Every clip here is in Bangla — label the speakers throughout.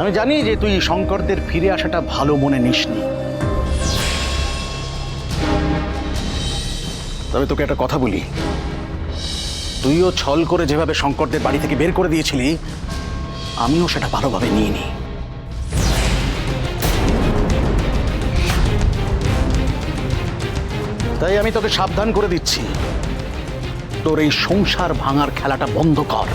Speaker 1: আমি জানি যে তুই শঙ্করদের ফিরে আসাটা ভালো মনে নিসনি, তবে তোকে একটা কথা বলি, তুইও ছল করে যেভাবে শঙ্করদের বাড়ি থেকে বের করে দিয়েছিলি, আমিও সেটা ভালোভাবে নিইনি। তাই আমি তোকে সাবধান করে দিচ্ছি, তোর এই সংসার ভাঙার খেলাটা বন্ধ কর।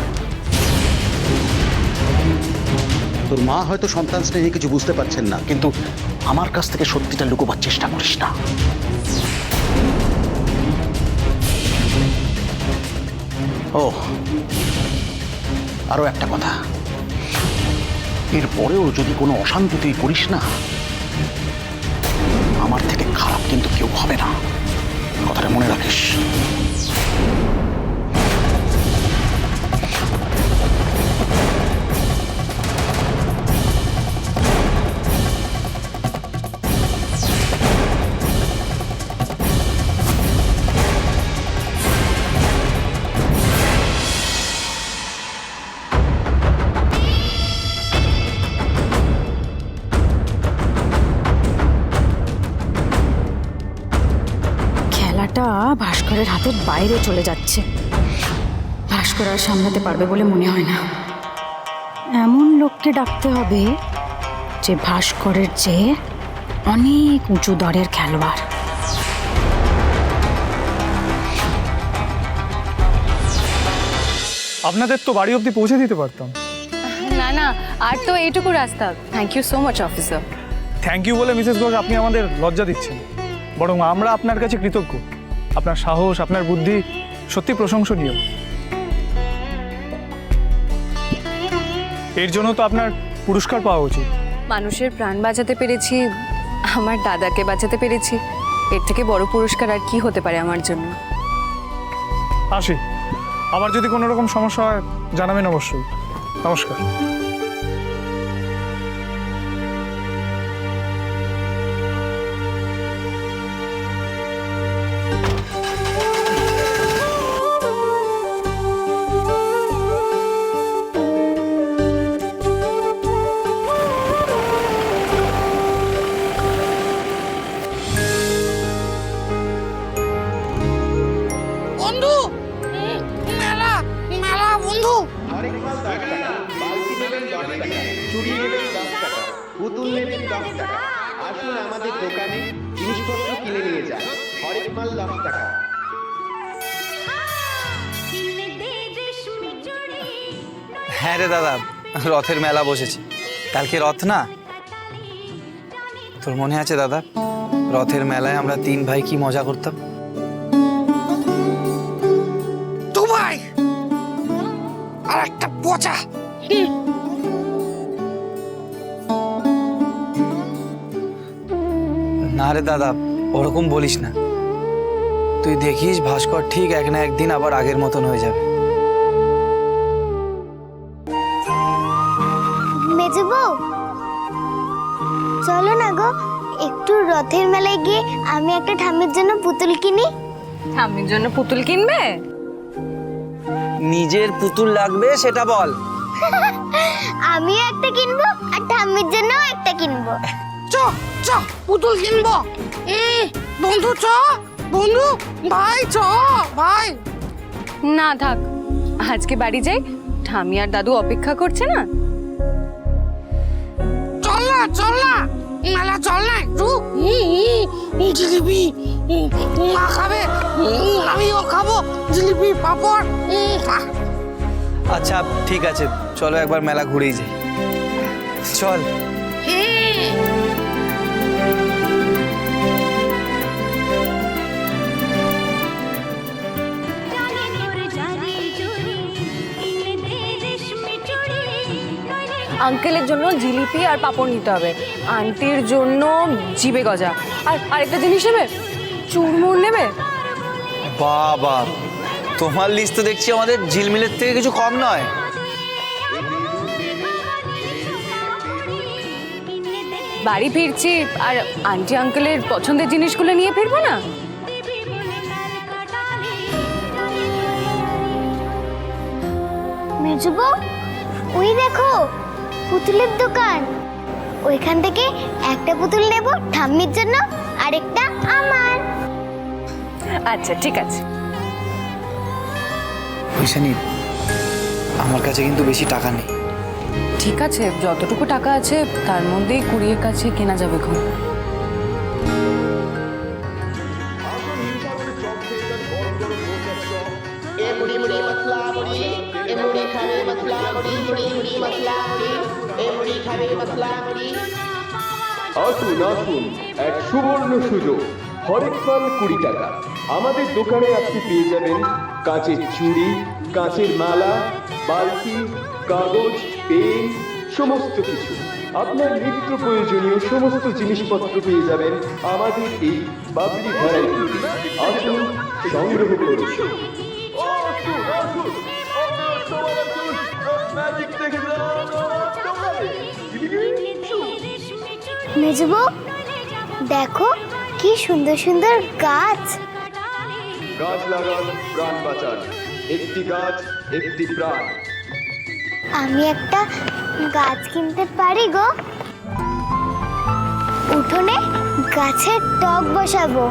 Speaker 1: তোর মা হয়তো সন্তান স্নেহে কিছু বুঝতে পারছেন না, কিন্তু আমার কাছ থেকে সত্যিটা লুকোবার চেষ্টা করিস না। ও আরো একটা কথা, এরপরেও যদি কোনো অশান্তি তুই করিস না, আমার থেকে খারাপ কিন্তু কেউ হবে না, কথাটা মনে রাখিস।
Speaker 2: খেলাটা ভাস্করের হাতের বাইরে চলে যাচ্ছে। ভাস্কর আর সামলাতে পারবে বলে মনে হয় না। এমন লোককে ডাকতে হবে যে ভাস্করের চেয়ে অনেক উঁচু দরের খেলোয়াড়।
Speaker 3: আপনাদের তো বাড়ি অবধি পৌঁছে দিতে পারতাম।
Speaker 4: না না, আর তো এইটুকু রাস্তা। Thank you so much officer.
Speaker 3: Thank you বলে মিসেস ঘোষ আপনি আমাদের লজ্জা দিচ্ছেন, বরং আমরা আপনার কাছে কৃতজ্ঞ। আপনার সাহস, আপনার বুদ্ধি সত্যি প্রশংসনীয়। এর জন্য তো আপনার পুরস্কার পাওয়া উচিত।
Speaker 4: মানুষের প্রাণ বাঁচাতে পেরেছি, আমার দাদাকে বাঁচাতে পেরেছি, এর থেকে বড় পুরস্কার আর কি হতে পারে আমার জন্য।
Speaker 3: আসি, আবার যদি কোনো রকম সমস্যা হয় জানাবেন অবশ্যই। নমস্কার।
Speaker 5: বন্ধু, মেলা মেলা বন্ধু।
Speaker 6: হরেকমাল 10 টাকা, বালতি নেবেন 10 টাকা, চুড়ি নেবেন 10 টাকা, পুতুল নেবেন 10 টাকা। আসুন আমাদের দোকানে জিনিসপত্র কিনে নিয়ে যান। হরেকমাল 10 টাকা।
Speaker 7: হ্যাঁ রে দাদা, রথের মেলা বসেছে। কালকে রথ না? তোর মনে আছে দাদা, রথের মেলায় আমরা 3 ভাই কি মজা করতাম।
Speaker 5: দুবাই আর একটা পচা।
Speaker 7: না রে দাদা, ওরকম বলিস না। তুই দেখিস ভাস্কর ঠিক এক না একদিন আবার আগের মতন হয়ে যাবে।
Speaker 8: মেজবো, চলো না গো, একটু রথের মেলায় গিয়ে আমি একটা ঠাম্মির জন্য পুতুল কিনি।
Speaker 4: ঠাম্মির জন্য পুতুল কিনবে?
Speaker 7: নিজের পুতুল লাগবে সেটা বল।
Speaker 8: আমিও একটা কিনবো আর ঠাম্মির জন্যও একটা কিনবো।
Speaker 5: চ চ পুতুল কিনবো। বন্ধু চ, বন্ধু ভাই চ ভাই।
Speaker 4: না থাক, আজকে বাড়ি যাই, ঠাম্মি আর দাদু অপেক্ষা করছে না।
Speaker 5: চল না চল না, মেলা চল না একটু। জিলিপি মা খাবে, আমিও খাবো জিলিপি পাপড়।
Speaker 7: আচ্ছা ঠিক আছে, চলো একবার মেলা ঘুরেই যাই। চল।
Speaker 4: আঙ্কেলের জন্য জিলিপি আর পাঁপড় নিতে হবে, আন্টির জন্য জিবে গজা, আর আরেকটা জিনিস নেবে, চুরমুর নেবে।
Speaker 7: বাবা, তোমার লিস্ট তো দেখছি আমাদের ঝিলমিলের থেকে কিছু কম নয়।
Speaker 4: বাড়ি ফিরছি আর আন্টি আঙ্কেলের পছন্দের জিনিসগুলো নিয়ে ফিরবো না?
Speaker 8: মেজবো, ওই দেখো পুতুলের দোকান। ওইখান থেকে একটা পুতুল নেব ঠাম্মির জন্য, আরেকটা আমার।
Speaker 4: আচ্ছা ঠিক আছে।
Speaker 7: ঈশানী, আমার কাছে কিন্তু বেশি টাকা নেই।
Speaker 4: ঠিক আছে, যতটুকু টাকা আছে তার মধ্যেই কুড়িয়ে কাছে কেনা যাবে ঘর।
Speaker 6: ए मुड़ी मुड़ी मसला मुड़ी ए मुड़ी खावे मसला मुड़ी मुड़ी मुड़ी मसला मुड़ी ए मुड़ी खावे मसला मुड़ी
Speaker 9: আসুন আসুন, এক সুবর্ণ সুযোগ, হরেক মাল 20 টাকা। আমাদের দোকানে আপনি পেয়ে যাবেন কাঁচের চুড়ি, কাঁচের মালা, বালতি, কাগজ, পেন, সমস্ত কিছু। আপনার নিত্য প্রয়োজনীয় সমস্ত জিনিসপত্র পেয়ে যাবেন আমাদের এই বাবলি ভ্যারাইটিতে। আসুন, সংগ্রহ করুন।
Speaker 8: মেজবু, দেখো কি সুন্দর সুন্দর গাছ।
Speaker 9: গাছ লাগান, প্রাণ বাঁচান। একটি গাছ, একটি প্রাণ।
Speaker 8: আমি একটা গাছ কিনতে পারি গো। উঠোনে গাছের টব বসাবো।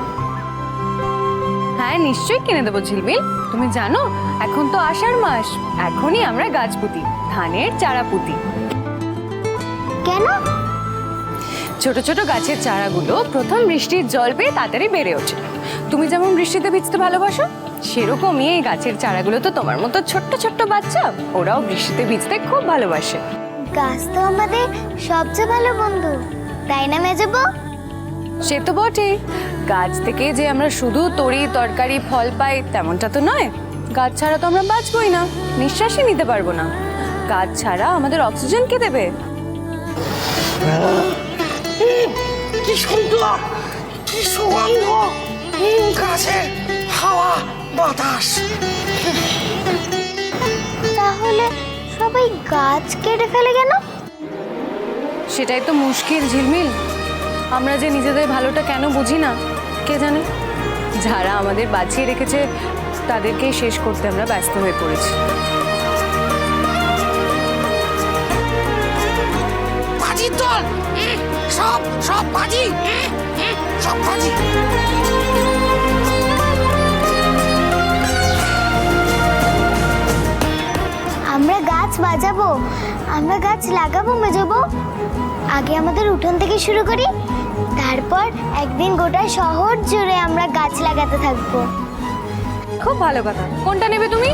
Speaker 4: হ্যাঁ নিশ্চয়ই কিনে দেবো ঝিলমিল। তুমি জানো এখন তো আষাঢ় মাস, এখনই আমরা গাছ পুঁতি, ধানের চারা পুঁতি।
Speaker 8: কেন?
Speaker 4: ছোট ছোট গাছের চারাগুলো প্রথম বৃষ্টির জল পেয়ে তাড়াতাড়ি বেড়ে ওঠে। তুমি যেমন বৃষ্টিতে ভিজতে ভালোবাসো, সেরকমই এই গাছের চারাগুলো তো তোমার মতো ছোট্ট ছোট্ট বাচ্চা, ওরাও বৃষ্টিতে ভিজতে খুব ভালোবাসে।
Speaker 8: গাছ তো আমাদের সবচেয়ে ভালো বন্ধু, তাই না মেজবু?
Speaker 4: সে তো বটেই, গাছ থেকে যে আমরা শুধু তরি তরকারি ফল পাই তেমনটা তো নয়। গাছ ছাড়া তো আমরা বাঁচবই না, নিঃশ্বাসই নিতে পারবো না। গাছ ছাড়া আমাদের অক্সিজেন কে দেবে?
Speaker 5: কি সুন্দর, কি সুগন্ধ, গাছের হাওয়া বাতাস।
Speaker 8: তাহলে সবাই গাছ কেটে ফেলে কেন?
Speaker 4: সেটাই তো মুশকিল ঝিলমিল। আমরা যে নিজেদের ভালোটা কেন বুঝি না কে জানে। যারা আমাদের বাঁচিয়ে রেখেছে তাদেরকেই শেষ করতে আমরা ব্যস্ত হয়ে পড়েছি।
Speaker 5: বাজির দল, সব সব বাজি, সব বাজি।
Speaker 8: আমরা গাছ বাজাবো, আমরা গাছ লাগাবো মেজবু। আগে আমাদের উঠোন থেকে শুরু করি, তারপর একদিন গোটা শহর জুড়ে আমরা গাছ লাগাতে থাকবো।
Speaker 4: খুব ভালো কথা। কোনটা নেবে তুমি?